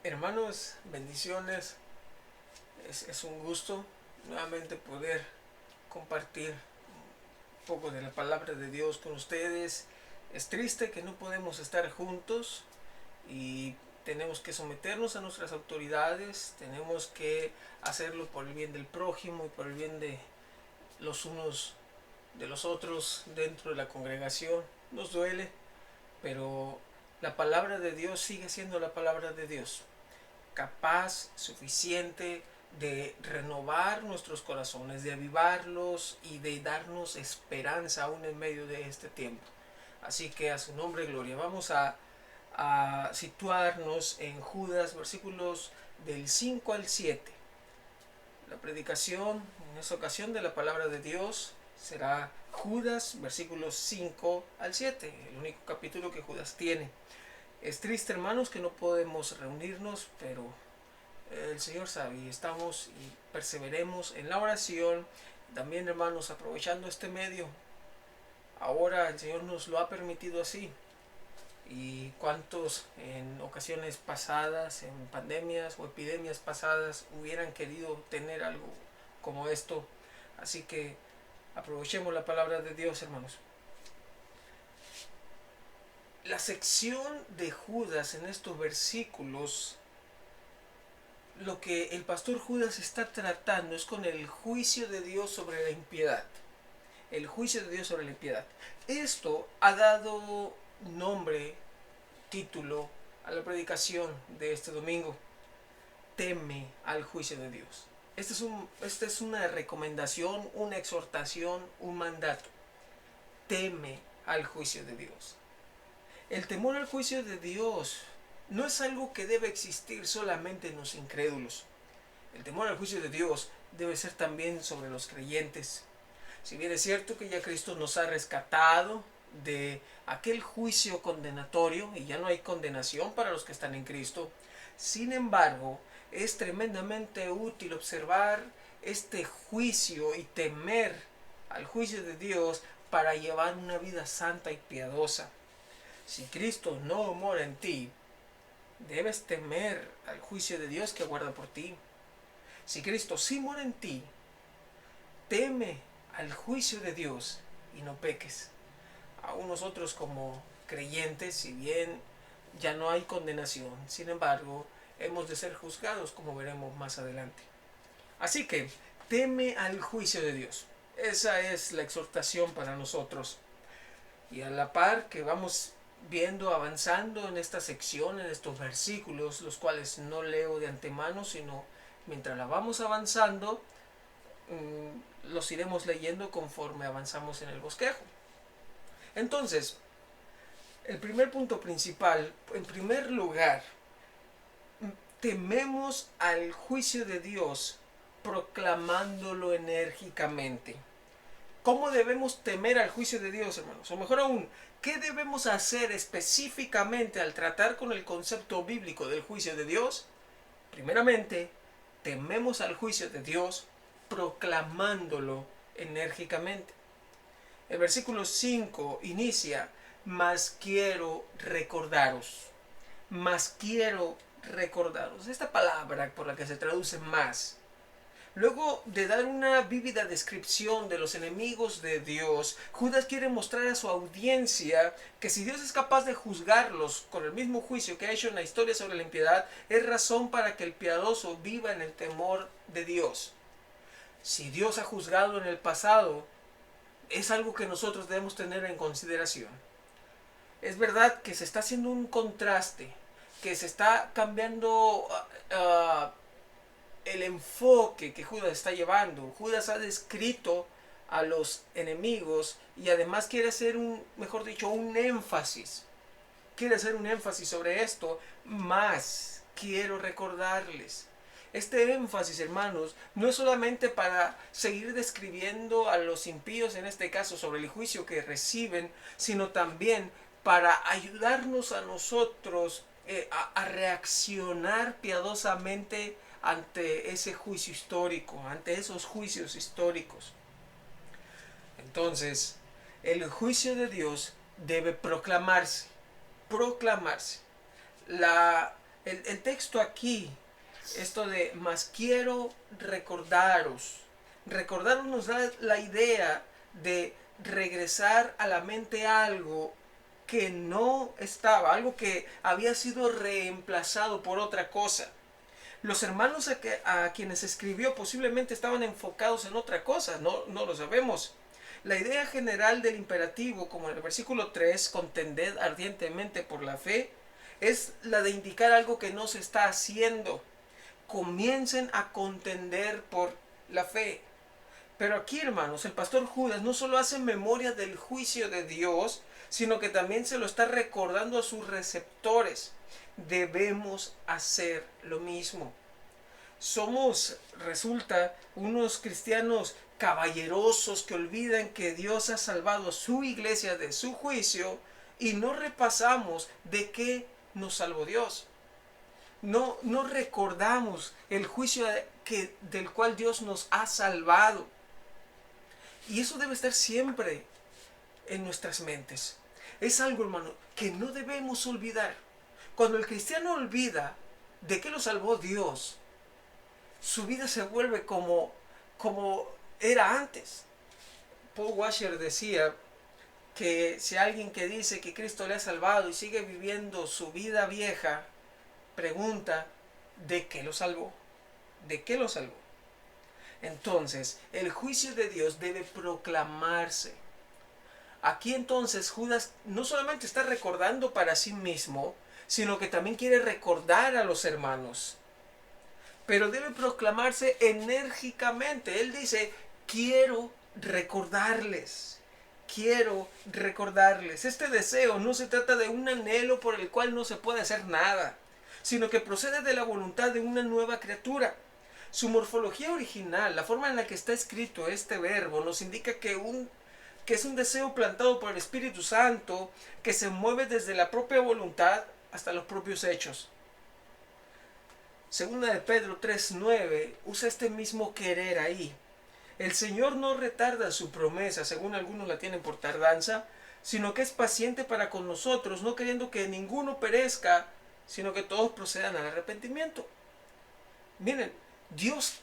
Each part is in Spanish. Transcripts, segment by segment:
Hermanos, bendiciones. Es un gusto nuevamente poder compartir un poco de la palabra de Dios con ustedes. Es triste que no podemos estar juntos y tenemos que someternos a nuestras autoridades, tenemos que hacerlo por el bien del prójimo y por el bien de los unos de los otros dentro de la congregación. Nos duele, pero la palabra de Dios sigue siendo la palabra de Dios, capaz, suficiente de renovar nuestros corazones, de avivarlos y de darnos esperanza aún en medio de este tiempo. Así que a su nombre gloria. Vamos a situarnos en Judas, versículos del 5 al 7. La predicación en esta ocasión de la palabra de Dios será Judas, versículos 5 al 7, el único capítulo que Judas tiene. Es triste, hermanos, que no podemos reunirnos, pero el Señor sabe y estamos y perseveremos en la oración. También, hermanos, aprovechando este medio, ahora el Señor nos lo ha permitido así. Y cuántos en ocasiones pasadas, en pandemias o epidemias pasadas, hubieran querido tener algo como esto. Así que aprovechemos la palabra de Dios, hermanos. La sección de Judas en estos versículos, lo que el pastor Judas está tratando es con el juicio de Dios sobre la impiedad. El juicio de Dios sobre la impiedad. Esto ha dado nombre, título a la predicación de este domingo. Teme al juicio de Dios. Esta es una recomendación, una exhortación, un mandato. Teme al juicio de Dios. El temor al juicio de Dios no es algo que debe existir solamente en los incrédulos. El temor al juicio de Dios debe ser también sobre los creyentes. Si bien es cierto que ya Cristo nos ha rescatado de aquel juicio condenatorio y ya no hay condenación para los que están en Cristo, sin embargo, es tremendamente útil observar este juicio y temer al juicio de Dios para llevar una vida santa y piadosa. Si Cristo no mora en ti, debes temer al juicio de Dios que aguarda por ti. Si Cristo sí mora en ti, teme al juicio de Dios y no peques. Aún nosotros como creyentes, si bien ya no hay condenación, sin embargo, hemos de ser juzgados, como veremos más adelante. Así que, teme al juicio de Dios. Esa es la exhortación para nosotros. Y a la par que vamos viendo, avanzando en esta sección, en estos versículos, los cuales no leo de antemano, sino mientras la vamos avanzando, los iremos leyendo conforme avanzamos en el bosquejo. Entonces, el primer punto principal, en primer lugar, tememos al juicio de Dios proclamándolo enérgicamente. ¿Cómo debemos temer al juicio de Dios, hermanos? O mejor aún, ¿qué debemos hacer específicamente al tratar con el concepto bíblico del juicio de Dios? Primeramente, tememos al juicio de Dios proclamándolo enérgicamente. El versículo 5 inicia: mas quiero recordaros. Mas quiero recordaros. Esta palabra por la que se traduce más. Luego de dar una vívida descripción de los enemigos de Dios, Judas quiere mostrar a su audiencia que si Dios es capaz de juzgarlos con el mismo juicio que ha hecho en la historia sobre la impiedad, es razón para que el piadoso viva en el temor de Dios. Si Dios ha juzgado en el pasado, es algo que nosotros debemos tener en consideración. Es verdad que se está haciendo un contraste, que se está cambiando el enfoque que Judas está llevando. Judas ha descrito a los enemigos y además quiere hacer mejor dicho, un énfasis. Quiere hacer un énfasis sobre esto, más quiero recordarles. Este énfasis, hermanos, no es solamente para seguir describiendo a los impíos, en este caso, sobre el juicio que reciben, sino también para ayudarnos a nosotros a reaccionar piadosamente ante ese juicio histórico, ante esos juicios históricos. Entonces, el juicio de Dios debe proclamarse. La El texto aquí, esto de más quiero recordaros. Recordaros nos da la idea de regresar a la mente algo que no estaba, algo que había sido reemplazado por otra cosa. Los hermanos a quienes escribió posiblemente estaban enfocados en otra cosa, no lo sabemos. La idea general del imperativo, como en el versículo 3, contended ardientemente por la fe, es la de indicar algo que no se está haciendo. Comiencen a contender por la fe. Pero aquí, hermanos, el pastor Judas no solo hace memoria del juicio de Dios, sino que también se lo está recordando a sus receptores. Debemos hacer lo mismo. Somos, resulta, unos cristianos caballerosos que olvidan que Dios ha salvado a su iglesia de su juicio y no repasamos de qué nos salvó Dios. No recordamos el juicio del cual Dios nos ha salvado. Y eso debe estar siempre en nuestras mentes. Es algo, hermano, que no debemos olvidar. Cuando el cristiano olvida de qué lo salvó Dios, su vida se vuelve como era antes. Paul Washer decía que si alguien que dice que Cristo le ha salvado y sigue viviendo su vida vieja, pregunta, ¿de qué lo salvó? ¿De qué lo salvó? Entonces, el juicio de Dios debe proclamarse. Aquí entonces Judas no solamente está recordando para sí mismo, sino que también quiere recordar a los hermanos. Pero debe proclamarse enérgicamente. Él dice, quiero recordarles. Quiero recordarles. Este deseo no se trata de un anhelo por el cual no se puede hacer nada, sino que procede de la voluntad de una nueva criatura. Su morfología original, la forma en la que está escrito este verbo, nos indica que es un deseo plantado por el Espíritu Santo que se mueve desde la propia voluntad hasta los propios hechos. Segunda de Pedro 3:9 usa este mismo querer ahí. El Señor no retarda su promesa, según algunos la tienen por tardanza, sino que es paciente para con nosotros, no queriendo que ninguno perezca, sino que todos procedan al arrepentimiento. Miren, Dios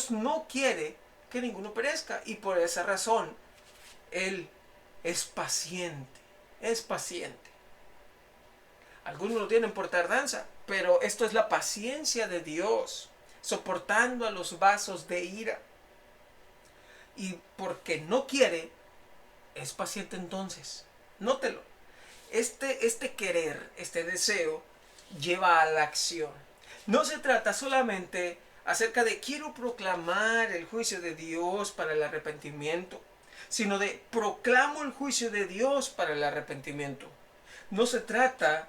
no quiere que ninguno perezca, y por esa razón Él es paciente. Algunos lo tienen por tardanza, pero esto es la paciencia de Dios, soportando a los vasos de ira. Y porque no quiere, es paciente entonces. Nótelo. Este querer, este deseo, lleva a la acción. No se trata solamente acerca de quiero proclamar el juicio de Dios para el arrepentimiento, sino de proclamo el juicio de Dios para el arrepentimiento. No se trata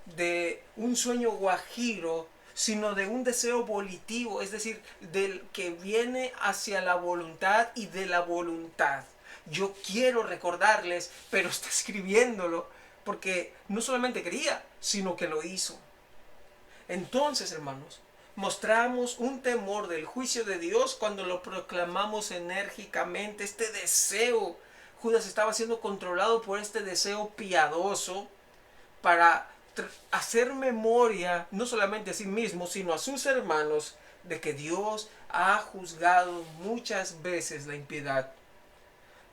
de un sueño guajiro, sino de un deseo volitivo, es decir, del que viene hacia la voluntad y de la voluntad. Yo quiero recordarles, pero está escribiéndolo porque no solamente quería, sino que lo hizo. Entonces, hermanos, mostramos un temor del juicio de Dios cuando lo proclamamos enérgicamente. Este deseo, Judas estaba siendo controlado por este deseo piadoso para hacer memoria no solamente a sí mismo, sino a sus hermanos, de que Dios ha juzgado muchas veces la impiedad.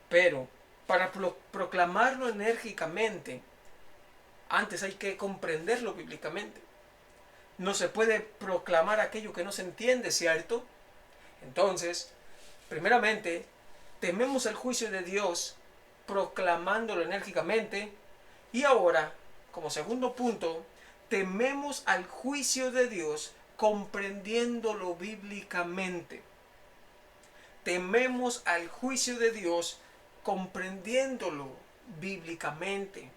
Pero para proclamarlo enérgicamente, antes hay que comprenderlo bíblicamente. No se puede proclamar aquello que no se entiende, ¿cierto? Entonces, primeramente, tememos el juicio de Dios proclamándolo enérgicamente. Y ahora, como segundo punto, tememos al juicio de Dios comprendiéndolo bíblicamente. Tememos al juicio de Dios comprendiéndolo bíblicamente.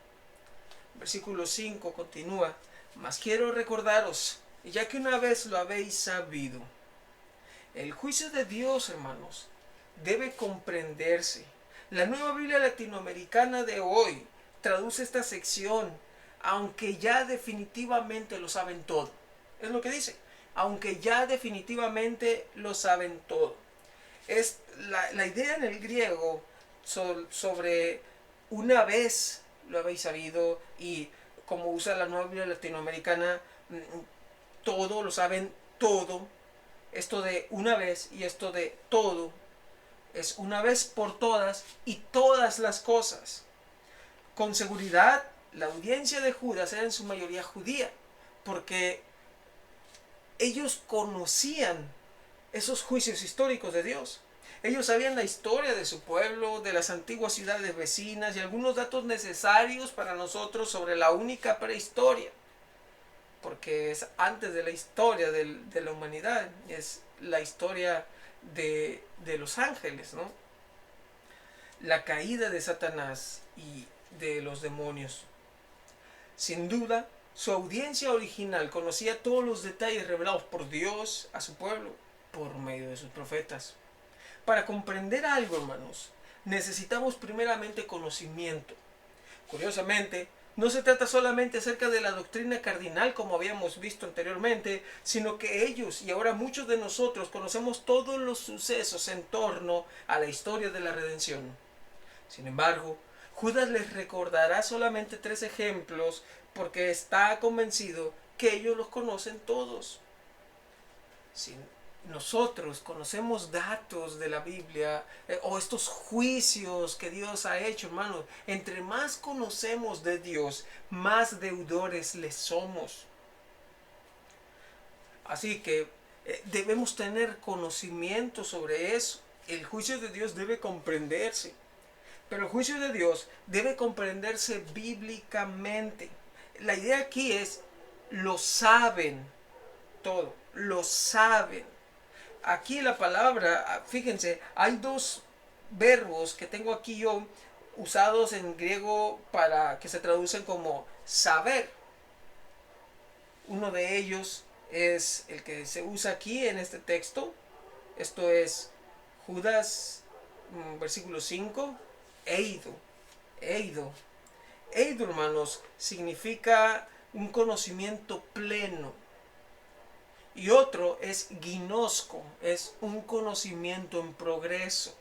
Versículo 5 continúa, mas quiero recordaros, ya que una vez lo habéis sabido. El juicio de Dios, hermanos, debe comprenderse. La Nueva Biblia Latinoamericana de hoy traduce esta sección, aunque ya definitivamente lo saben todo. Es lo que dice, aunque ya definitivamente lo saben todo. Es la idea en el griego sobre una vez lo habéis sabido y como usa la Nueva Biblia Latinoamericana, todo, lo saben todo. Esto de una vez y esto de todo es una vez por todas y todas las cosas. Con seguridad, la audiencia de Judas era en su mayoría judía, porque ellos conocían esos juicios históricos de Dios. Ellos sabían la historia de su pueblo, de las antiguas ciudades vecinas y algunos datos necesarios para nosotros sobre la única prehistoria, porque es antes de la historia de la humanidad, es la historia de los ángeles, ¿no? La caída de Satanás y de los demonios. Sin duda, su audiencia original conocía todos los detalles revelados por Dios a su pueblo por medio de sus profetas. Para comprender algo, hermanos, necesitamos primeramente conocimiento. Curiosamente, no se trata solamente acerca de la doctrina cardinal como habíamos visto anteriormente, sino que ellos y ahora muchos de nosotros conocemos todos los sucesos en torno a la historia de la redención. Sin embargo, Judas les recordará solamente 3 ejemplos porque está convencido que ellos los conocen todos. Si nosotros conocemos datos de la Biblia o estos juicios que Dios ha hecho, hermanos, entre más conocemos de Dios, más deudores le somos. Así que debemos tener conocimiento sobre eso. El juicio de Dios debe comprenderse. Pero el juicio de Dios debe comprenderse bíblicamente. La idea aquí es, lo saben todo, lo saben. Aquí la palabra, fíjense, hay 2 verbos que tengo aquí yo usados en griego para que se traducen como saber. Uno de ellos es el que se usa aquí en este texto. Esto es Judas, versículo 5. Eido, hermanos, significa un conocimiento pleno. Y otro es ginosco, es un conocimiento en progreso.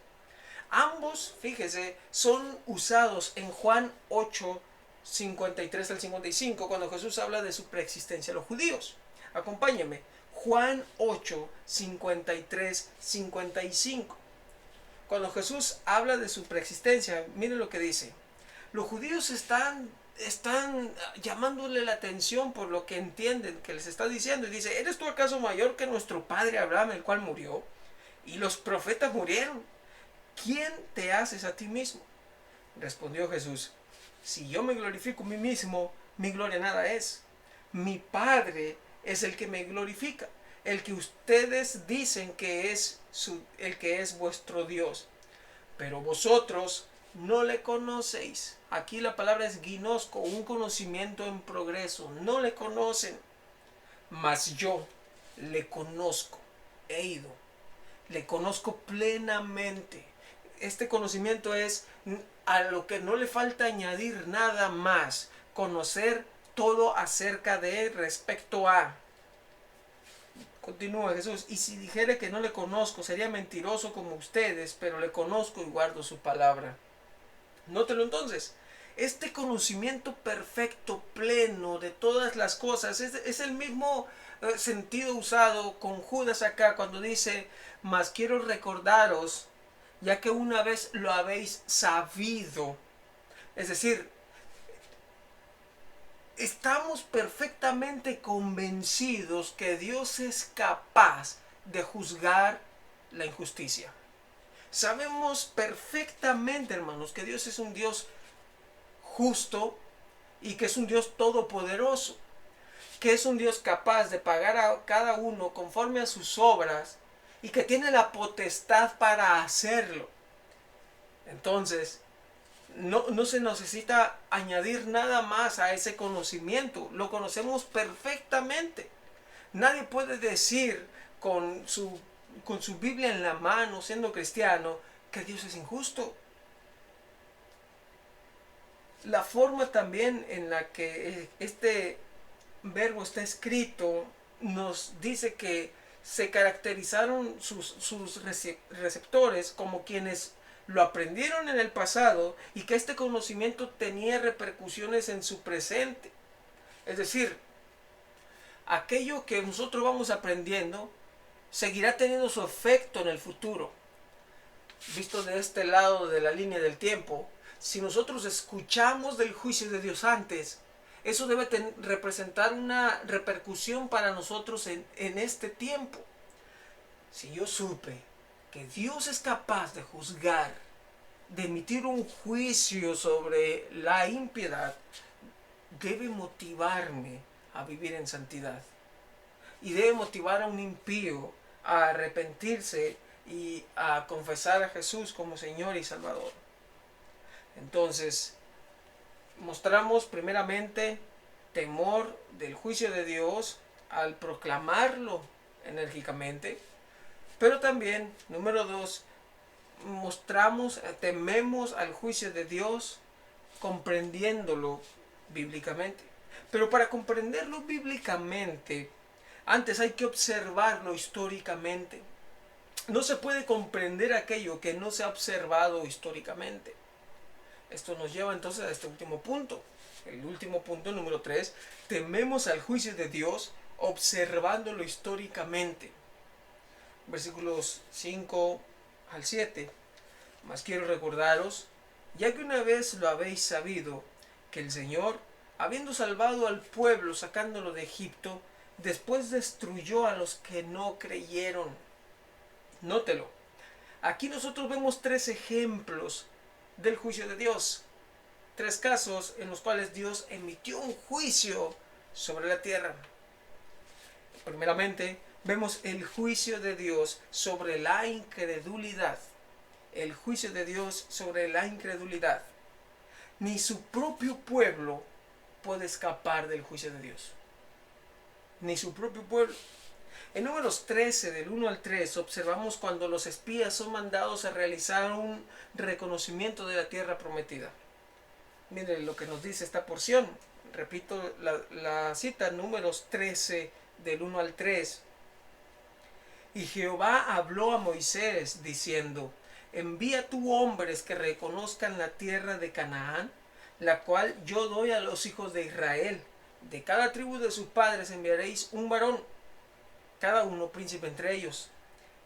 Ambos, fíjese, son usados en Juan 8, 53 al 55, cuando Jesús habla de su preexistencia a los judíos. Acompáñenme, Juan 8, 53, 55. Cuando Jesús habla de su preexistencia, miren lo que dice. Los judíos están llamándole la atención por lo que entienden que les está diciendo. Y dice, ¿eres tú acaso mayor que nuestro padre Abraham, el cual murió? Y los profetas murieron. ¿Quién te haces a ti mismo? Respondió Jesús, si yo me glorifico a mí mismo, mi gloria nada es. Mi Padre es el que me glorifica, el que ustedes dicen que es el que es vuestro Dios. Pero vosotros no le conocéis. Aquí la palabra es ginosco, un conocimiento en progreso. No le conocen. Mas yo le conozco. He ido. Le conozco plenamente. Este conocimiento es a lo que no le falta añadir nada más. Conocer todo acerca de respecto a. Continúa Jesús, y si dijere que no le conozco, sería mentiroso como ustedes, pero le conozco y guardo su palabra. Nótelo entonces, este conocimiento perfecto, pleno de todas las cosas, es el mismo sentido usado con Judas acá cuando dice, mas quiero recordaros, ya que una vez lo habéis sabido. Es decir, estamos perfectamente convencidos que Dios es capaz de juzgar la injusticia. Sabemos perfectamente, hermanos, que Dios es un Dios justo y que es un Dios todopoderoso, que es un Dios capaz de pagar a cada uno conforme a sus obras y que tiene la potestad para hacerlo. Entonces, no se necesita añadir nada más a ese conocimiento. Lo conocemos perfectamente. Nadie puede decir con su Biblia en la mano, siendo cristiano, que Dios es injusto. La forma también en la que este verbo está escrito nos dice que se caracterizaron sus receptores como quienes lo aprendieron en el pasado y que este conocimiento tenía repercusiones en su presente. Es decir, aquello que nosotros vamos aprendiendo seguirá teniendo su efecto en el futuro. Visto de este lado de la línea del tiempo, si nosotros escuchamos del juicio de Dios antes, eso debe representar una repercusión para nosotros en este tiempo. Si yo supe que Dios es capaz de juzgar, de emitir un juicio sobre la impiedad, debe motivarme a vivir en santidad. Y debe motivar a un impío a arrepentirse y a confesar a Jesús como Señor y Salvador. Entonces, mostramos primeramente temor del juicio de Dios al proclamarlo enérgicamente, pero también, número 2, tememos al juicio de Dios comprendiéndolo bíblicamente. Pero para comprenderlo bíblicamente, antes hay que observarlo históricamente. No se puede comprender aquello que no se ha observado históricamente. Esto nos lleva entonces a este último punto. El último punto, número 3, tememos al juicio de Dios observándolo históricamente. Versículos 5 al 7. Mas quiero recordaros, ya que una vez lo habéis sabido, que el Señor, habiendo salvado al pueblo sacándolo de Egipto, después destruyó a los que no creyeron. Nótelo. Aquí nosotros vemos 3 ejemplos del juicio de Dios. 3 casos en los cuales Dios emitió un juicio sobre la tierra. Primeramente, vemos el juicio de Dios sobre la incredulidad. El juicio de Dios sobre la incredulidad. Ni su propio pueblo puede escapar del juicio de Dios. Ni su propio pueblo. En Números 13, del 1 al 3, observamos cuando los espías son mandados a realizar un reconocimiento de la tierra prometida. Miren lo que nos dice esta porción. Repito la cita, Números 13, del 1 al 3. Y Jehová habló a Moisés diciendo: envía tú hombres que reconozcan la tierra de Canaán, la cual yo doy a los hijos de Israel. De cada tribu de sus padres enviaréis un varón, cada uno príncipe entre ellos.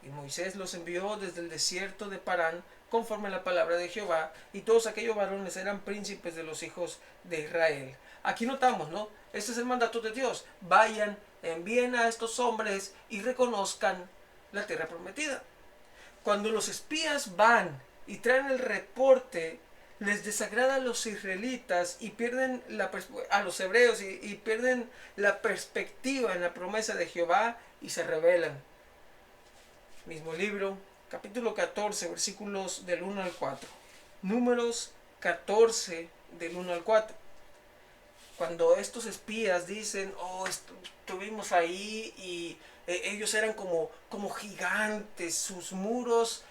Y Moisés los envió desde el desierto de Parán, conforme a la palabra de Jehová, y todos aquellos varones eran príncipes de los hijos de Israel. Aquí notamos, ¿no? Este es el mandato de Dios. Vayan, envíen a estos hombres y reconozcan la tierra prometida. Cuando los espías van y traen el reporte, les desagrada a los israelitas y pierden a los hebreos y pierden la perspectiva en la promesa de Jehová y se rebelan. Mismo libro, capítulo 14, versículos del 1 al 4. Números 14, del 1 al 4. Cuando estos espías dicen, estuvimos ahí y ellos eran como gigantes, sus muros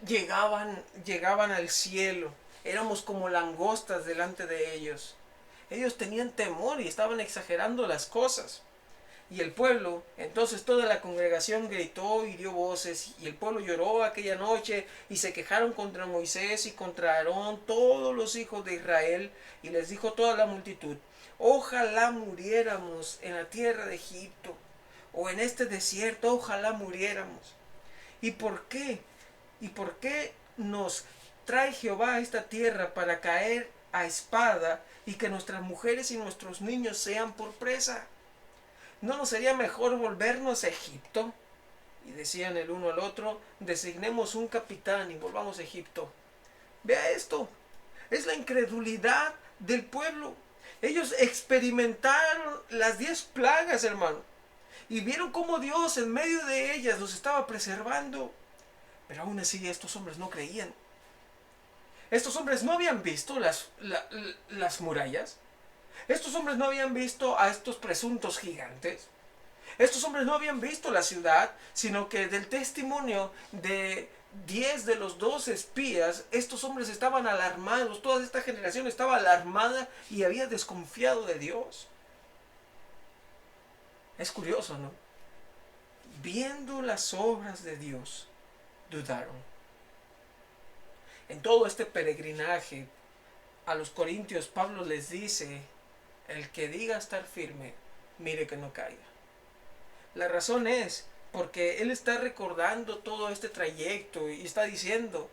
llegaban al cielo, éramos como langostas delante de ellos. Ellos tenían temor y estaban exagerando las cosas. Y el pueblo, entonces toda la congregación gritó y dio voces, y el pueblo lloró aquella noche, y se quejaron contra Moisés y contra Aarón, todos los hijos de Israel, y les dijo toda la multitud: ojalá muriéramos en la tierra de Egipto, o en este desierto, ojalá muriéramos. ¿Y por qué? ¿Y por qué nos trae Jehová a esta tierra para caer a espada y que nuestras mujeres y nuestros niños sean por presa? ¿No nos sería mejor volvernos a Egipto? Y decían el uno al otro: designemos un capitán y volvamos a Egipto. Vea esto, es la incredulidad del pueblo. Ellos experimentaron las 10 plagas, hermano, y vieron cómo Dios en medio de ellas los estaba preservando. Pero aún así estos hombres no creían. Estos hombres no habían visto las murallas. Estos hombres no habían visto a estos presuntos gigantes. Estos hombres no habían visto la ciudad, sino que del testimonio de 10 de los 12 espías, estos hombres estaban alarmados, toda esta generación estaba alarmada y había desconfiado de Dios. Es curioso, ¿no? Viendo las obras de Dios, dudaron. En todo este peregrinaje, a los corintios Pablo les dice el que diga estar firme, mire que no caiga. La razón es porque él está recordando todo este trayecto y está diciendo,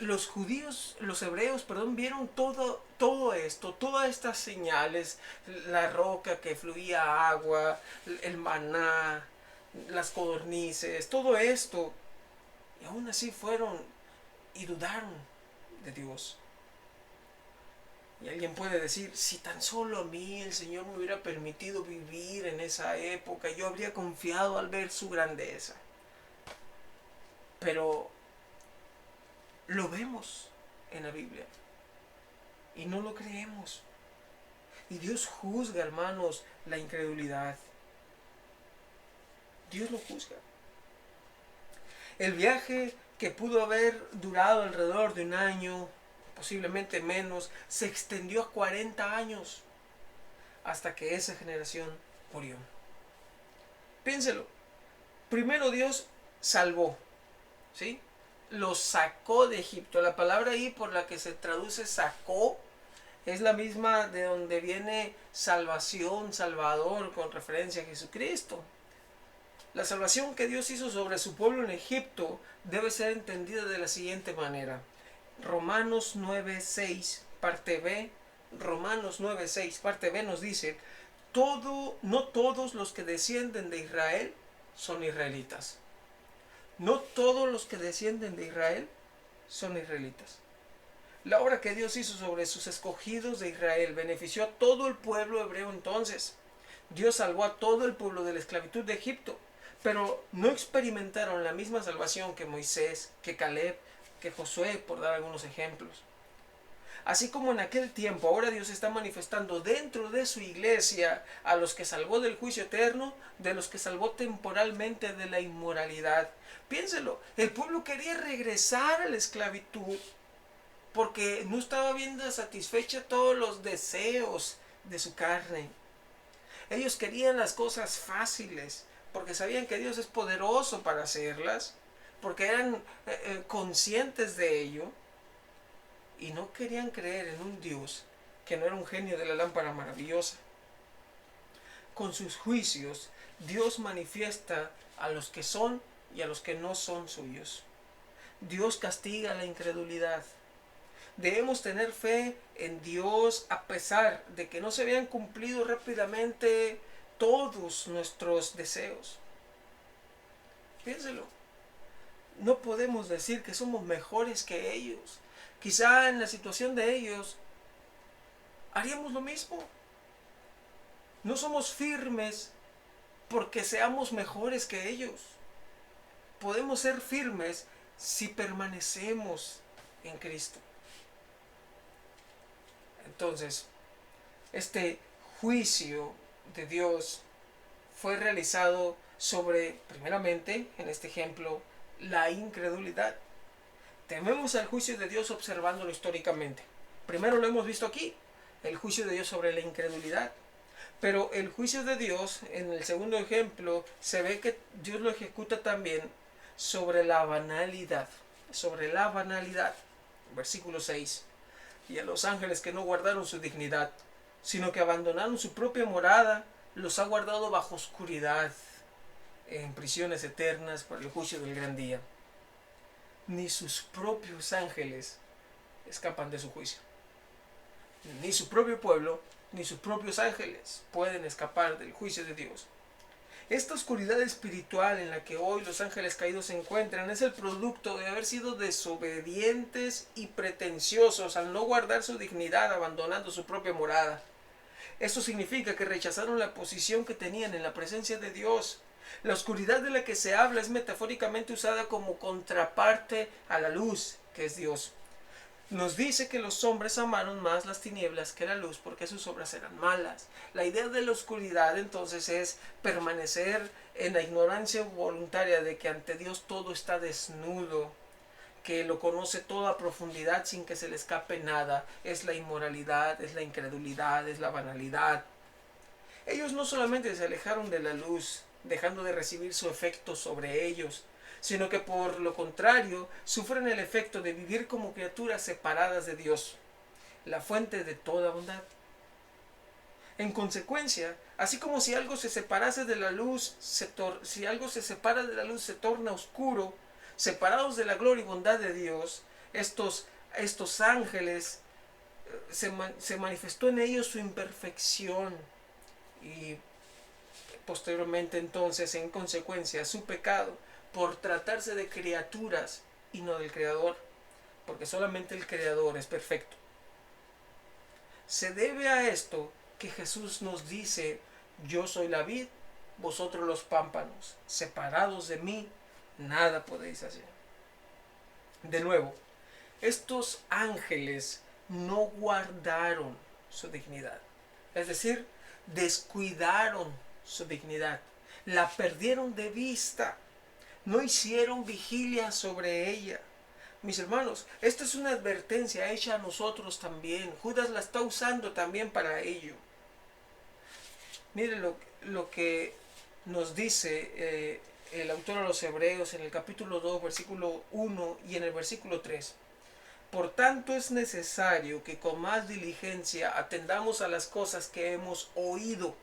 los judíos, los hebreos, perdón, vieron todo esto, todas estas señales, la roca que fluía agua, el maná, las codornices, todo esto, y aún así fueron y dudaron de Dios. Y alguien puede decir, si tan solo a mí el Señor me hubiera permitido vivir en esa época, yo habría confiado al ver su grandeza. Pero lo vemos en la Biblia y no lo creemos. Y Dios juzga, hermanos, la incredulidad. Dios lo juzga. El viaje que pudo haber durado alrededor de un año, posiblemente menos, se extendió a 40 años hasta que esa generación murió. Piénselo. Primero Dios salvó, ¿sí? Los sacó de Egipto. La palabra ahí por la que se traduce sacó es la misma de donde viene salvación, salvador, con referencia a Jesucristo. La salvación que Dios hizo sobre su pueblo en Egipto debe ser entendida de la siguiente manera. Romanos 9:6, parte B, Romanos 9:6, parte B nos dice, no todos los que descienden de Israel son israelitas. No todos los que descienden de Israel son israelitas. La obra que Dios hizo sobre sus escogidos de Israel benefició a todo el pueblo hebreo entonces. Dios salvó a todo el pueblo de la esclavitud de Egipto, pero no experimentaron la misma salvación que Moisés, que Caleb, que Josué, por dar algunos ejemplos. Así como en aquel tiempo, ahora Dios está manifestando dentro de su iglesia a los que salvó del juicio eterno, de los que salvó temporalmente de la inmoralidad. Piénselo, el pueblo quería regresar a la esclavitud porque no estaba viendo satisfecha todos los deseos de su carne. Ellos querían las cosas fáciles porque sabían que Dios es poderoso para hacerlas, porque eran conscientes de ello. Y no querían creer en un Dios que no era un genio de la lámpara maravillosa. Con sus juicios, Dios manifiesta a los que son y a los que no son suyos. Dios castiga la incredulidad. Debemos tener fe en Dios a pesar de que no se habían cumplido rápidamente todos nuestros deseos. Piénselo. No podemos decir que somos mejores que ellos. Quizá en la situación de ellos haríamos lo mismo. No somos firmes porque seamos mejores que ellos. Podemos ser firmes si permanecemos en Cristo. Entonces, este juicio de Dios fue realizado sobre, primeramente, en este ejemplo, la incredulidad. Tememos al juicio de Dios observándolo históricamente. Primero lo hemos visto aquí, el juicio de Dios sobre la incredulidad. Pero el juicio de Dios, en el segundo ejemplo, se ve que Dios lo ejecuta también sobre la banalidad. Sobre la banalidad. Versículo 6. Y a los ángeles que no guardaron su dignidad, sino que abandonaron su propia morada, los ha guardado bajo oscuridad, en prisiones eternas por el juicio del gran día. Ni sus propios ángeles escapan de su juicio. Ni su propio pueblo, ni sus propios ángeles pueden escapar del juicio de Dios. Esta oscuridad espiritual en la que hoy los ángeles caídos se encuentran es el producto de haber sido desobedientes y pretenciosos al no guardar su dignidad, abandonando su propia morada. Esto significa que rechazaron la posición que tenían en la presencia de Dios. La oscuridad de la que se habla es metafóricamente usada como contraparte a la luz, que es Dios. Nos dice que los hombres amaron más las tinieblas que la luz porque sus obras eran malas. La idea de la oscuridad entonces es permanecer en la ignorancia voluntaria de que ante Dios todo está desnudo, que lo conoce toda profundidad sin que se le escape nada. Es la inmoralidad, es la incredulidad, es la banalidad. Ellos no solamente se alejaron de la luz, dejando de recibir su efecto sobre ellos, sino que por lo contrario sufren el efecto de vivir como criaturas separadas de Dios, la fuente de toda bondad. En consecuencia, así como si algo se separase de la luz, si algo se separa de la luz se torna oscuro, separados de la gloria y bondad de Dios, estos ángeles se manifestó en ellos su imperfección y posteriormente entonces en consecuencia su pecado por tratarse de criaturas y no del Creador, porque solamente el Creador es perfecto. Se debe a esto que Jesús nos dice: yo soy la vid, vosotros los pámpanos, separados de mí, nada podéis hacer. De nuevo, estos ángeles no guardaron su dignidad, es decir, descuidaron su dignidad, la perdieron de vista, no hicieron vigilia sobre ella. Mis hermanos, esta es una advertencia hecha a nosotros también. Judas la está usando también para ello. Mire lo que nos dice el autor a los Hebreos en el capítulo 2, versículo 1 y en el versículo 3. Por tanto es necesario que con más diligencia atendamos a las cosas que hemos oído,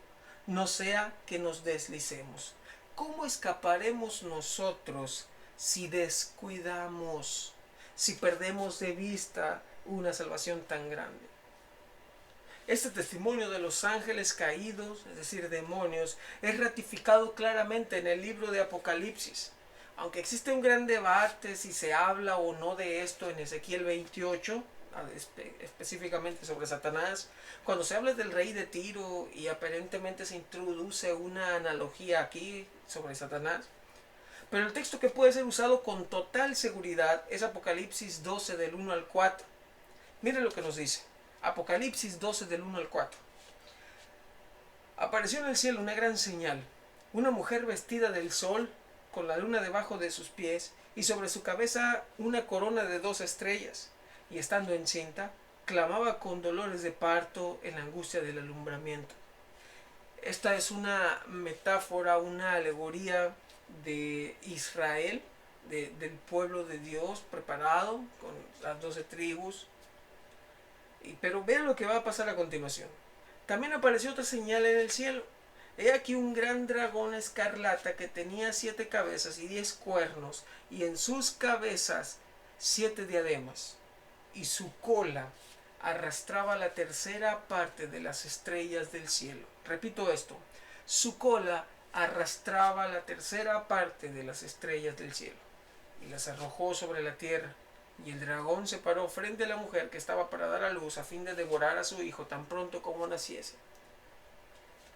no sea que nos deslicemos. ¿Cómo escaparemos nosotros si descuidamos, si perdemos de vista una salvación tan grande? Este testimonio de los ángeles caídos, es decir, demonios, es ratificado claramente en el libro de Apocalipsis. Aunque existe un gran debate si se habla o no de esto en Ezequiel 28, específicamente sobre Satanás, cuando se habla del rey de Tiro y aparentemente se introduce una analogía aquí sobre Satanás, pero el texto que puede ser usado con total seguridad es Apocalipsis 12 del 1 al 4. Miren lo que nos dice. Apocalipsis 12 del 1 al 4. Apareció en el cielo una gran señal, una mujer vestida del sol, con la luna debajo de sus pies, y sobre su cabeza una corona de 2 estrellas, y estando encinta, clamaba con dolores de parto en la angustia del alumbramiento. Esta es una metáfora, una alegoría de Israel, del pueblo de Dios preparado con las 12 tribus. Pero vean lo que va a pasar a continuación. También apareció otra señal en el cielo. He aquí un gran dragón escarlata que tenía 7 cabezas y 10 cuernos, y en sus cabezas 7 diademas, y su cola arrastraba la tercera parte de las estrellas del cielo. Repito esto, su cola arrastraba la tercera parte de las estrellas del cielo, y las arrojó sobre la tierra. Y el dragón se paró frente a la mujer que estaba para dar a luz a fin de devorar a su hijo tan pronto como naciese.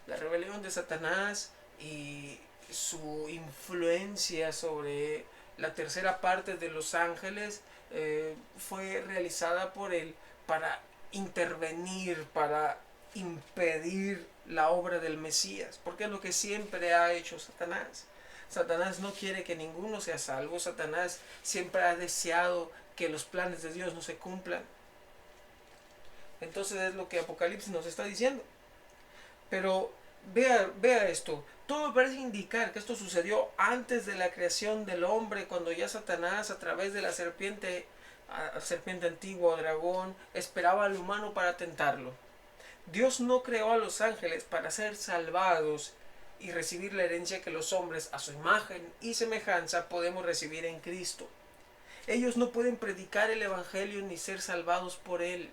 La rebelión de Satanás y su influencia sobre la tercera parte de los ángeles fue realizada por él para intervenir, para impedir la obra del Mesías, porque es lo que siempre ha hecho Satanás. Satanás no quiere que ninguno sea salvo. Satanás siempre ha deseado que los planes de Dios no se cumplan. Entonces es lo que Apocalipsis nos está diciendo. Pero vea esto. Todo parece indicar que esto sucedió antes de la creación del hombre, cuando ya Satanás, a través de la serpiente antigua o dragón, esperaba al humano para tentarlo. Dios no creó a los ángeles para ser salvados y recibir la herencia que los hombres, a su imagen y semejanza, podemos recibir en Cristo. Ellos no pueden predicar el evangelio ni ser salvados por él.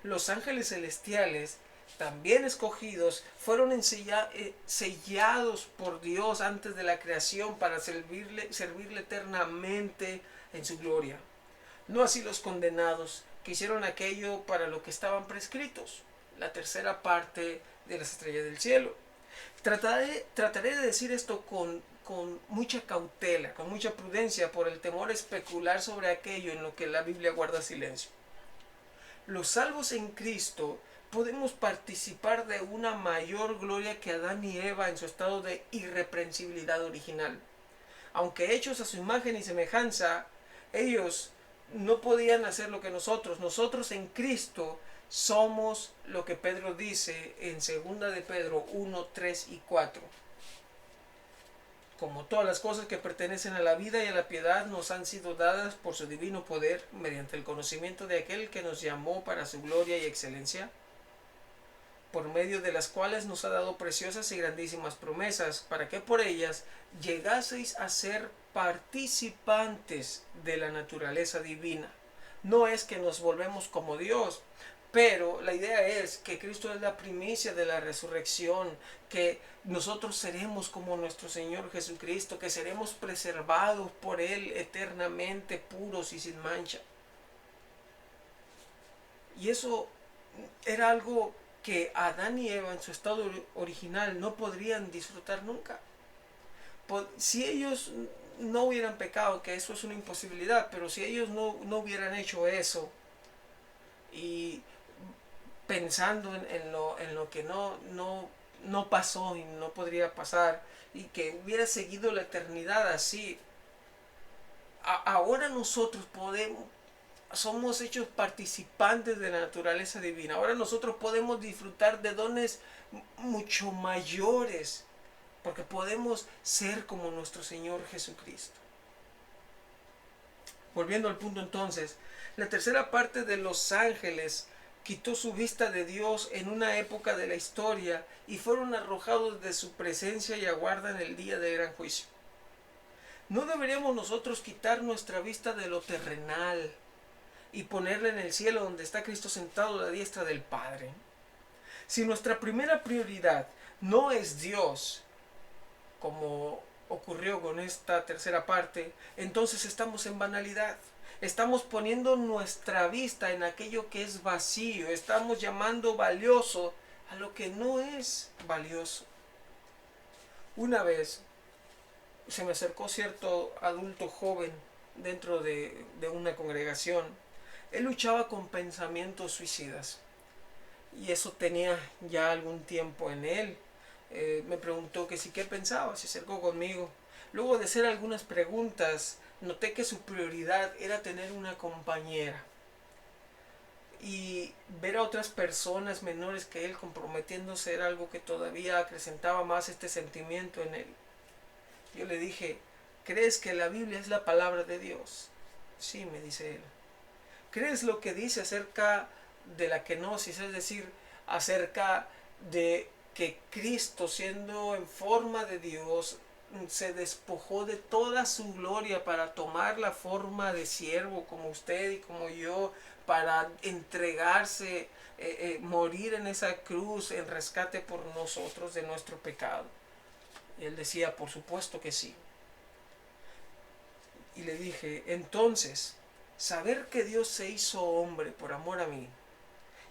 Los ángeles celestiales, también escogidos, fueron sellados por Dios antes de la creación para servirle eternamente en su gloria. No así los condenados, que hicieron aquello para lo que estaban prescritos, la tercera parte de las estrellas del cielo. Trataré de decir esto con mucha cautela, con mucha prudencia, por el temor a especular sobre aquello en lo que la Biblia guarda silencio. Los salvos en Cristo podemos participar de una mayor gloria que Adán y Eva en su estado de irreprensibilidad original. Aunque hechos a su imagen y semejanza, ellos no podían hacer lo que nosotros. Nosotros en Cristo somos lo que Pedro dice en 2 de Pedro 1, 3 y 4. Como todas las cosas que pertenecen a la vida y a la piedad nos han sido dadas por su divino poder, mediante el conocimiento de aquel que nos llamó para su gloria y excelencia. por medio de las cuales nos ha dado preciosas y grandísimas promesas, para que por ellas llegaseis a ser participantes de la naturaleza divina. No es que nos volvemos como Dios, pero la idea es que Cristo es la primicia de la resurrección, que nosotros seremos como nuestro Señor Jesucristo, que seremos preservados por Él eternamente, puros y sin mancha. Y eso era algo que Adán y Eva en su estado original no podrían disfrutar nunca. Si ellos no hubieran pecado, que eso es una imposibilidad, pero si ellos no hubieran hecho eso, y pensando en lo que no pasó y no podría pasar, y que hubiera seguido la eternidad así, ahora nosotros somos hechos participantes de la naturaleza divina. Ahora nosotros podemos disfrutar de dones mucho mayores, porque podemos ser como nuestro Señor Jesucristo. Volviendo al punto entonces, la tercera parte de los ángeles quitó su vista de Dios en una época de la historia y fueron arrojados de su presencia y aguardan el día de gran juicio. ¿No deberíamos nosotros quitar nuestra vista de lo terrenal y ponerla en el cielo donde está Cristo sentado a la diestra del Padre? Si nuestra primera prioridad no es Dios, como ocurrió con esta tercera parte, entonces estamos en banalidad. Estamos poniendo nuestra vista en aquello que es vacío. Estamos llamando valioso a lo que no es valioso. Una vez se me acercó cierto adulto joven dentro de una congregación. Él luchaba con pensamientos suicidas y eso tenía ya algún tiempo en él. Me preguntó que si qué pensaba, se acercó conmigo. Luego de hacer algunas preguntas, noté que su prioridad era tener una compañera y ver a otras personas menores que él comprometiéndose era algo que todavía acrecentaba más este sentimiento en él. Yo le dije, ¿crees que la Biblia es la palabra de Dios? Sí, me dice él. ¿Crees lo que dice acerca de la kenosis, es decir, acerca de que Cristo, siendo en forma de Dios, se despojó de toda su gloria para tomar la forma de siervo como usted y como yo, para entregarse, morir en esa cruz en rescate por nosotros de nuestro pecado? Y él decía, por supuesto que sí. Y le dije, entonces, saber que Dios se hizo hombre por amor a mí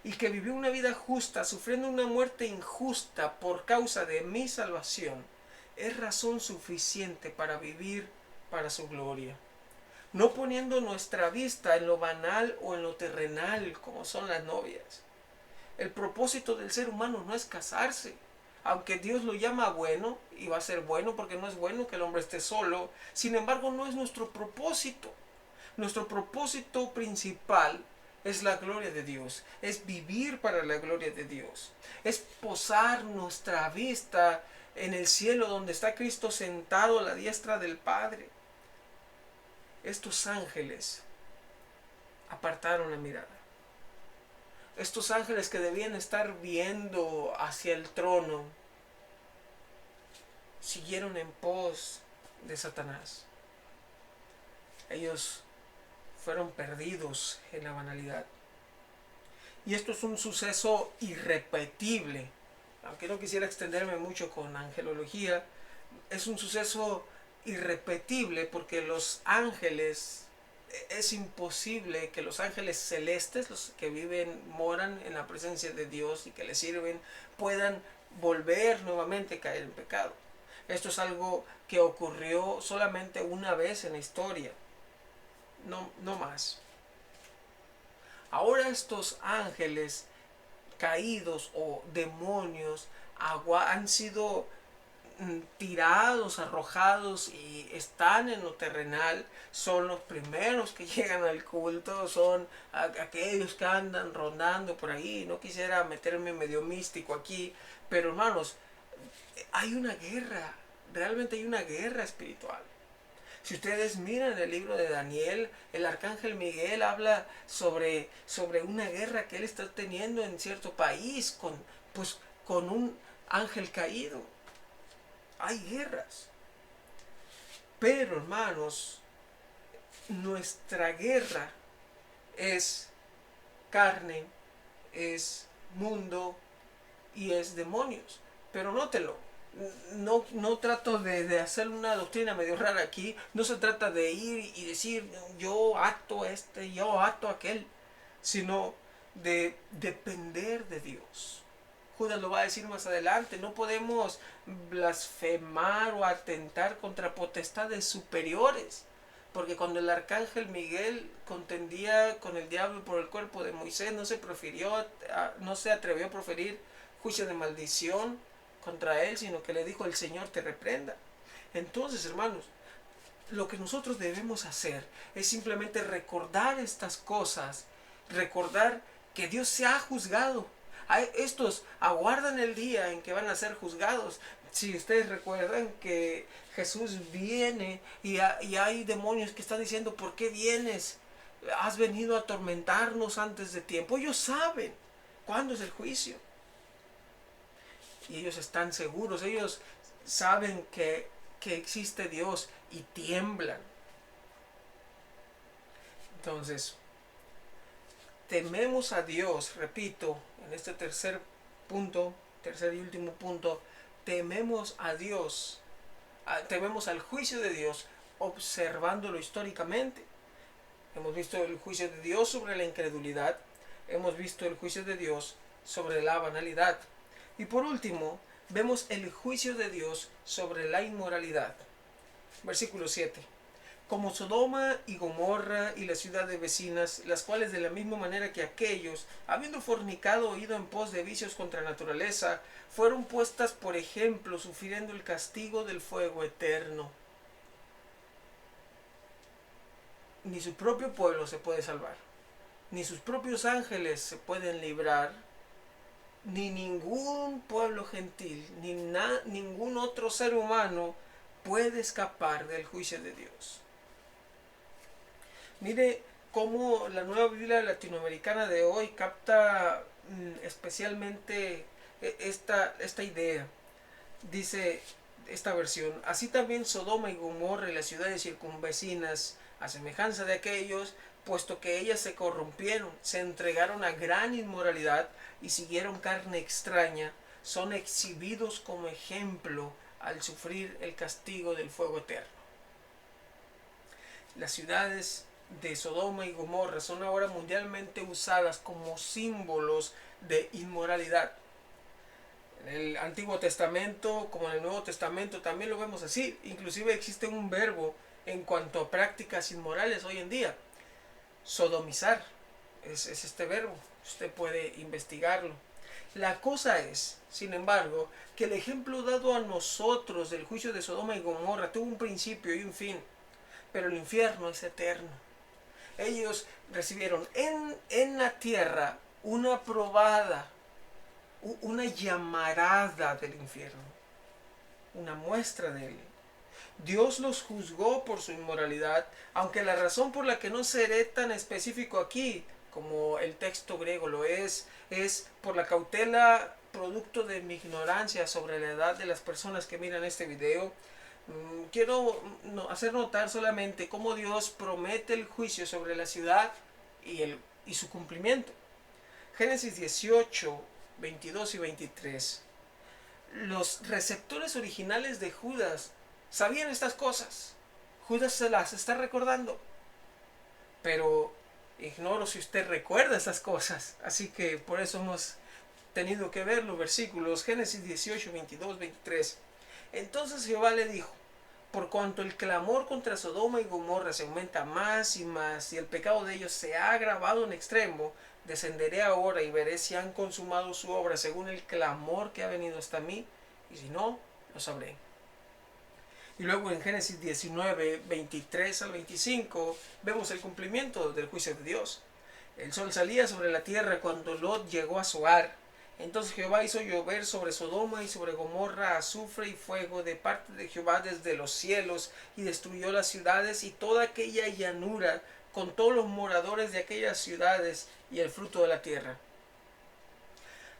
y que vivió una vida justa, sufriendo una muerte injusta por causa de mi salvación, es razón suficiente para vivir para su gloria. No poniendo nuestra vista en lo banal o en lo terrenal como son las novias. El propósito del ser humano no es casarse, aunque Dios lo llama bueno, y va a ser bueno porque no es bueno que el hombre esté solo. Sin embargo, no es nuestro propósito. Nuestro propósito principal es la gloria de Dios, es vivir para la gloria de Dios, es posar nuestra vista en el cielo donde está Cristo sentado a la diestra del Padre. Estos ángeles apartaron la mirada. Estos ángeles que debían estar viendo hacia el trono, siguieron en pos de Satanás. Ellos fueron perdidos en la banalidad. Y esto es un suceso irrepetible. Aunque no quisiera extenderme mucho con angelología, es un suceso irrepetible porque los ángeles, es imposible que los ángeles celestes, los que moran en la presencia de Dios y que le sirven, puedan volver nuevamente a caer en pecado. Esto es algo que ocurrió solamente una vez en la historia, no más. Ahora estos ángeles caídos o demonios han sido tirados, arrojados y están en lo terrenal. Son los primeros que llegan al culto, son aquellos que andan rondando por ahí. No quisiera meterme medio místico aquí, pero hermanos, hay una guerra, realmente hay una guerra espiritual. Si ustedes miran el libro de Daniel, el arcángel Miguel habla sobre una guerra que él está teniendo en cierto país con un ángel caído. Hay guerras. Pero, hermanos, nuestra guerra es carne, es mundo y es demonios. Pero nótelo, no trato de hacer una doctrina medio rara aquí. No se trata de ir y decir yo ato yo ato aquel, sino de depender de Dios. Judas lo va a decir más adelante, no podemos blasfemar o atentar contra potestades superiores, porque cuando el arcángel Miguel contendía con el diablo por el cuerpo de Moisés, no se atrevió a proferir juicio de maldición contra él, sino que le dijo: el Señor te reprenda. Entonces, hermanos, lo que nosotros debemos hacer es simplemente recordar estas cosas, recordar que Dios se ha juzgado. Estos aguardan el día en que van a ser juzgados. Si ustedes recuerdan que Jesús viene y hay demonios que están diciendo: ¿por qué vienes? Has venido a atormentarnos antes de tiempo. Ellos saben cuándo es el juicio. Y ellos están seguros, ellos saben que existe Dios y tiemblan. Entonces, tememos a Dios, repito, en este tercer y último punto, tememos a Dios, tememos al juicio de Dios observándolo históricamente. Hemos visto el juicio de Dios sobre la incredulidad, hemos visto el juicio de Dios sobre la banalidad. Y por último, vemos el juicio de Dios sobre la inmoralidad. Versículo 7. Como Sodoma y Gomorra y las ciudades vecinas, las cuales de la misma manera que aquellos, habiendo fornicado o ido en pos de vicios contra naturaleza, fueron puestas por ejemplo, sufriendo el castigo del fuego eterno. Ni su propio pueblo se puede salvar, ni sus propios ángeles se pueden librar, ni ningún pueblo gentil, ningún otro ser humano puede escapar del juicio de Dios. Mire cómo la Nueva Biblia Latinoamericana de hoy capta especialmente esta idea. Dice esta versión: así también Sodoma y Gomorra y las ciudades circunvecinas, a semejanza de aquellos, puesto que ellas se corrompieron, se entregaron a gran inmoralidad y siguieron carne extraña, son exhibidos como ejemplo al sufrir el castigo del fuego eterno. Las ciudades de Sodoma y Gomorra son ahora mundialmente usadas como símbolos de inmoralidad. En el Antiguo Testamento como en el Nuevo Testamento también lo vemos así. Inclusive existe un verbo en cuanto a prácticas inmorales hoy en día: sodomizar. Es este verbo, usted puede investigarlo. La cosa es, sin embargo, que el ejemplo dado a nosotros del juicio de Sodoma y Gomorra tuvo un principio y un fin, pero el infierno es eterno. Ellos recibieron en la tierra una probada, una llamarada del infierno, una muestra de él. Dios los juzgó por su inmoralidad, aunque la razón por la que no seré tan específico aquí, como el texto griego lo es por la cautela producto de mi ignorancia sobre la edad de las personas que miran este video. Quiero hacer notar solamente cómo Dios promete el juicio sobre la ciudad y su cumplimiento. Génesis 18, 22 y 23. Los receptores originales de Judas sabían estas cosas. Judas se las está recordando. Pero ignoro si usted recuerda esas cosas. Así que por eso hemos tenido que ver los versículos. Génesis 18, 22, 23. Entonces Jehová le dijo: por cuanto el clamor contra Sodoma y Gomorra se aumenta más y más, y el pecado de ellos se ha agravado en extremo, descenderé ahora y veré si han consumado su obra según el clamor que ha venido hasta mí, y si no, lo sabré. Y luego en Génesis 19, 23 al 25, vemos el cumplimiento del juicio de Dios. El sol salía sobre la tierra cuando Lot llegó a Zoar. Entonces Jehová hizo llover sobre Sodoma y sobre Gomorra azufre y fuego de parte de Jehová desde los cielos, y destruyó las ciudades y toda aquella llanura, con todos los moradores de aquellas ciudades y el fruto de la tierra.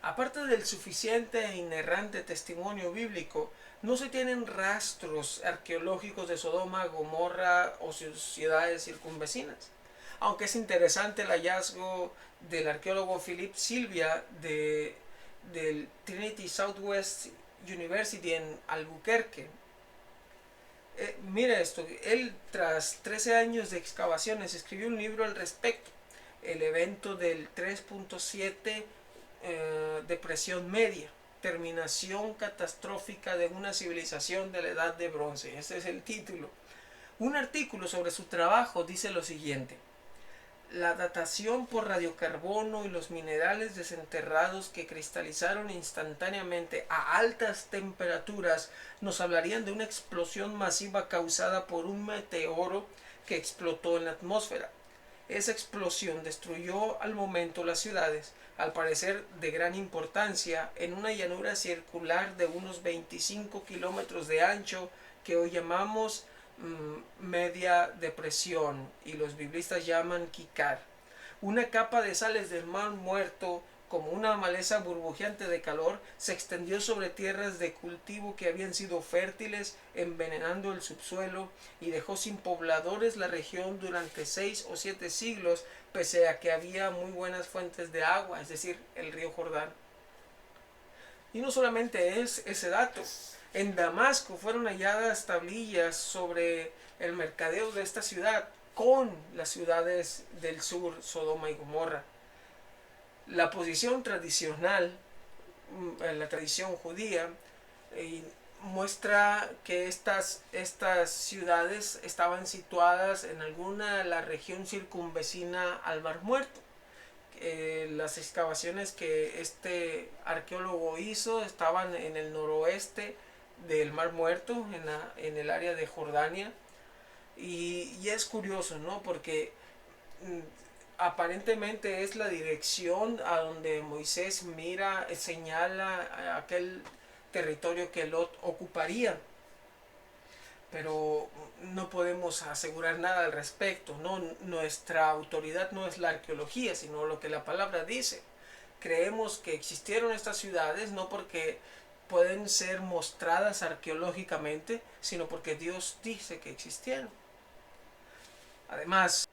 Aparte del suficiente e inerrante testimonio bíblico, no se tienen rastros arqueológicos de Sodoma, Gomorra o sus ciudades circunvecinas. Aunque es interesante el hallazgo del arqueólogo Philip Sylvia del Trinity Southwest University en Albuquerque. Mira esto, él tras 13 años de excavaciones escribió un libro al respecto, el evento del 3.7 depresión media, terminación catastrófica de una civilización de la edad de bronce. Ese es el título. Un artículo sobre su trabajo dice lo siguiente: la datación por radiocarbono y los minerales desenterrados que cristalizaron instantáneamente a altas temperaturas nos hablarían de una explosión masiva causada por un meteoro que explotó en la atmósfera. Esa explosión destruyó al momento las ciudades, al parecer de gran importancia, en una llanura circular de unos 25 kilómetros de ancho que hoy llamamos media depresión y los biblistas llaman Kikar. Una capa de sales del mar muerto, como una maleza burbujeante de calor, se extendió sobre tierras de cultivo que habían sido fértiles, envenenando el subsuelo, y dejó sin pobladores la región durante 6 o 7 siglos, pese a que había muy buenas fuentes de agua, es decir, el río Jordán. Y no solamente es ese dato. En Damasco fueron halladas tablillas sobre el mercadeo de esta ciudad con las ciudades del sur, Sodoma y Gomorra. La posición tradicional, la tradición judía, muestra que estas ciudades estaban situadas en alguna de la región circunvecina al Mar Muerto. Las excavaciones que este arqueólogo hizo estaban en el noroeste del Mar Muerto, en el área de Jordania, y es curioso, ¿no? Porque aparentemente es la dirección a donde Moisés mira, señala aquel territorio que Lot ocuparía, pero no podemos asegurar nada al respecto, ¿no? Nuestra autoridad no es la arqueología, sino lo que la palabra dice. Creemos que existieron estas ciudades no porque pueden ser mostradas arqueológicamente, sino porque Dios dice que existieron. Además,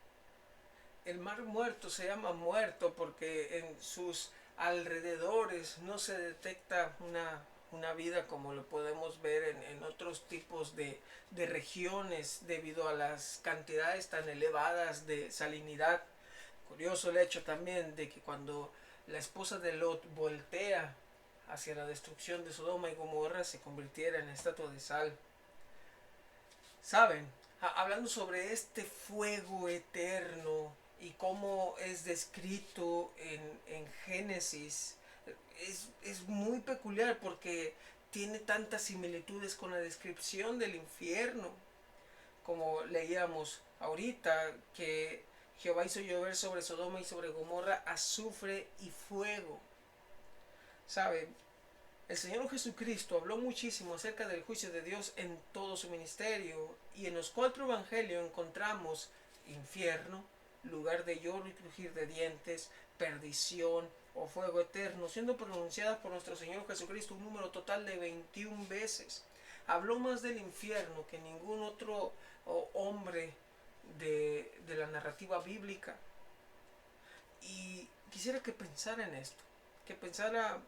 el Mar Muerto se llama muerto porque en sus alrededores no se detecta una vida como lo podemos ver en otros tipos de regiones debido a las cantidades tan elevadas de salinidad. Curioso el hecho también de que cuando la esposa de Lot voltea hacia la destrucción de Sodoma y Gomorra se convirtiera en estatua de sal. ¿Saben? Hablando sobre este fuego eterno y cómo es descrito en Génesis, es muy peculiar porque tiene tantas similitudes con la descripción del infierno, como leíamos ahorita, que Jehová hizo llover sobre Sodoma y sobre Gomorra azufre y fuego. ¿Sabe? El Señor Jesucristo habló muchísimo acerca del juicio de Dios en todo su ministerio, y en los 4 evangelios encontramos infierno, lugar de lloro y crujir de dientes, perdición o fuego eterno, siendo pronunciadas por nuestro Señor Jesucristo un número total de 21 veces. Habló más del infierno que ningún otro hombre de la narrativa bíblica. Y quisiera que pensara en esto, que pensara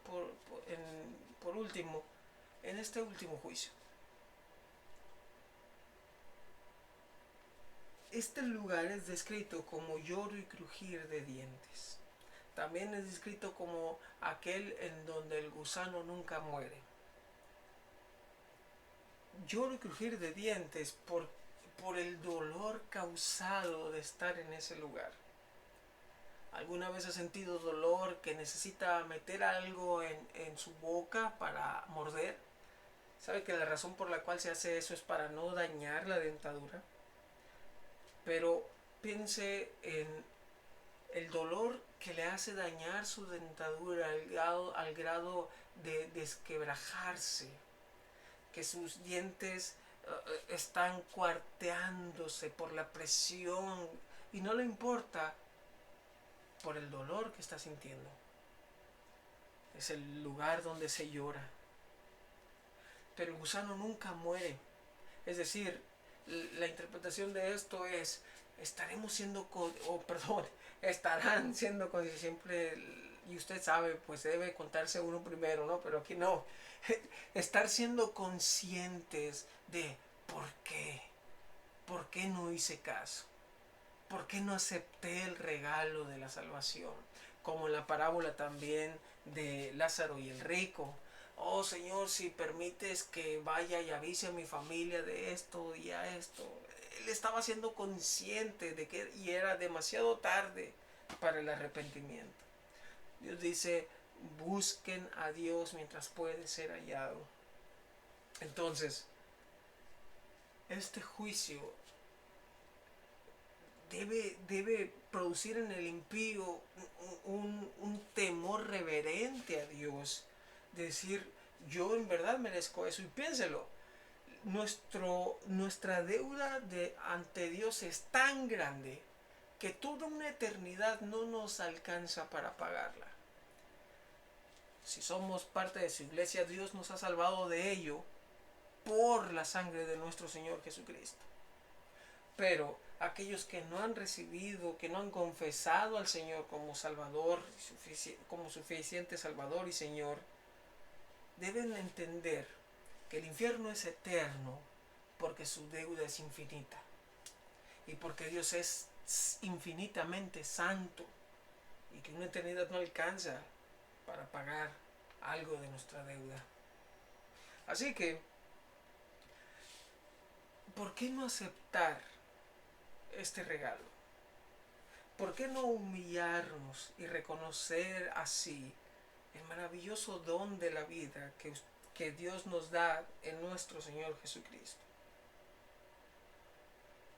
por último en este último juicio. Este lugar es descrito como lloro y crujir de dientes. También es descrito como aquel en donde el gusano nunca muere. Lloro y crujir de dientes por el dolor causado de estar en ese lugar. ¿Alguna vez ha sentido dolor que necesita meter algo en su boca para morder? ¿Sabe que la razón por la cual se hace eso es para no dañar la dentadura? Pero piense en el dolor que le hace dañar su dentadura al grado de desquebrajarse, que sus dientes están cuarteándose por la presión y no le importa por el dolor que está sintiendo. Es el lugar donde se llora. Pero el gusano nunca muere. Es decir, la interpretación de esto es, estarán siendo siempre, y usted sabe, pues debe contarse uno primero, ¿no? Pero aquí no. Estar siendo conscientes de por qué no hice caso, por qué no acepté el regalo de la salvación, como en la parábola también de Lázaro y el rico. Oh Señor, si permites que vaya y avise a mi familia de esto y a esto. Él estaba siendo consciente de que y era demasiado tarde para el arrepentimiento. Dios dice, busquen a Dios mientras puede ser hallado. Entonces, este juicio debe producir en el impío un temor reverente a Dios. Decir, yo en verdad merezco eso. Y piénselo, nuestra deuda ante Dios es tan grande que toda una eternidad no nos alcanza para pagarla. Si somos parte de su iglesia, Dios nos ha salvado de ello por la sangre de nuestro Señor Jesucristo. Pero aquellos que no han recibido, que no han confesado al Señor como Salvador, como suficiente Salvador y Señor, deben entender que el infierno es eterno porque su deuda es infinita y porque Dios es infinitamente santo y que una eternidad no alcanza para pagar algo de nuestra deuda. Así que, ¿por qué no aceptar este regalo? ¿Por qué no humillarnos y reconocer así el maravilloso don de la vida que Dios nos da en nuestro Señor Jesucristo?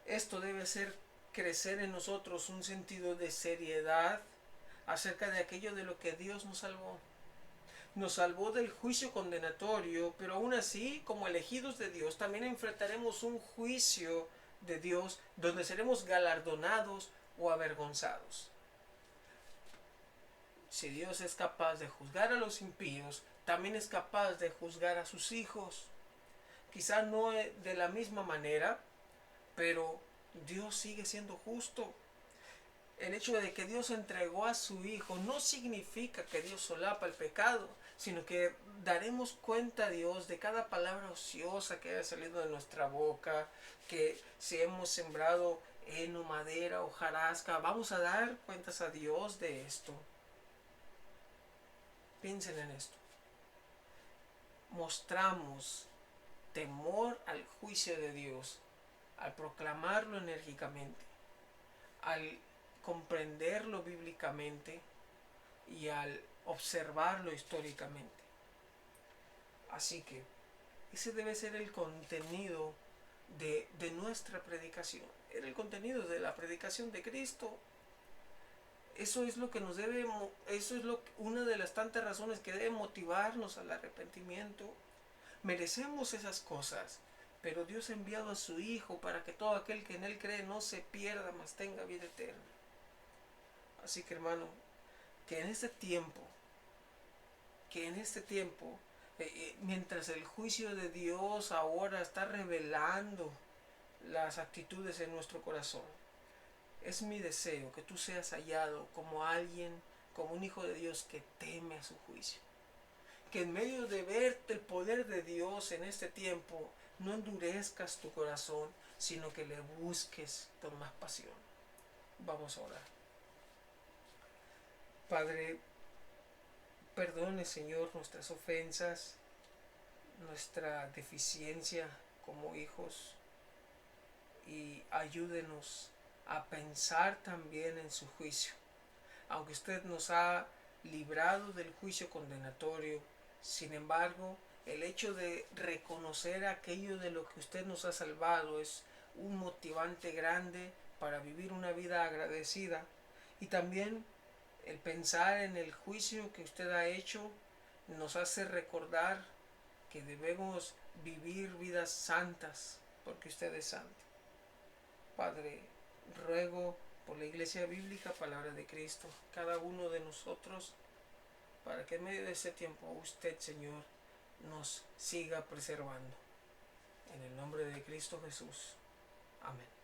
Esto debe hacer crecer en nosotros un sentido de seriedad acerca de aquello de lo que Dios nos salvó. Nos salvó del juicio condenatorio, pero aún así, como elegidos de Dios, también enfrentaremos un juicio de Dios donde seremos galardonados o avergonzados. Si Dios es capaz de juzgar a los impíos, también es capaz de juzgar a sus hijos. Quizá no de la misma manera, pero Dios sigue siendo justo. El hecho de que Dios entregó a su Hijo no significa que Dios solapa el pecado, sino que daremos cuenta a Dios de cada palabra ociosa que haya salido de nuestra boca, que si hemos sembrado heno, madera, hojarasca, vamos a dar cuentas a Dios de esto. Piensen en esto. Mostramos temor al juicio de Dios al proclamarlo enérgicamente, al comprenderlo bíblicamente y al observarlo históricamente. Así que ese debe ser el contenido de nuestra predicación. Era el contenido de la predicación de Cristo. Eso es lo que nos debe, eso es una de las tantas razones que debe motivarnos al arrepentimiento. Merecemos esas cosas, pero Dios ha enviado a su Hijo para que todo aquel que en Él cree no se pierda, mas tenga vida eterna. Así que hermano, que en este tiempo, mientras el juicio de Dios ahora está revelando las actitudes en nuestro corazón, es mi deseo que tú seas hallado como alguien, como un hijo de Dios que teme a su juicio. Que en medio de ver el poder de Dios en este tiempo, no endurezcas tu corazón, sino que le busques con más pasión. Vamos a orar. Padre, perdone, Señor, nuestras ofensas, nuestra deficiencia como hijos, y ayúdenos a pensar también en su juicio. Aunque usted nos ha librado del juicio condenatorio, sin embargo, el hecho de reconocer aquello de lo que usted nos ha salvado es un motivante grande para vivir una vida agradecida y también El pensar en el juicio que usted ha hecho nos hace recordar que debemos vivir vidas santas, porque usted es santo. Padre, ruego por la Iglesia Bíblica, Palabra de Cristo, cada uno de nosotros, para que en medio de ese tiempo usted, Señor, nos siga preservando. En el nombre de Cristo Jesús. Amén.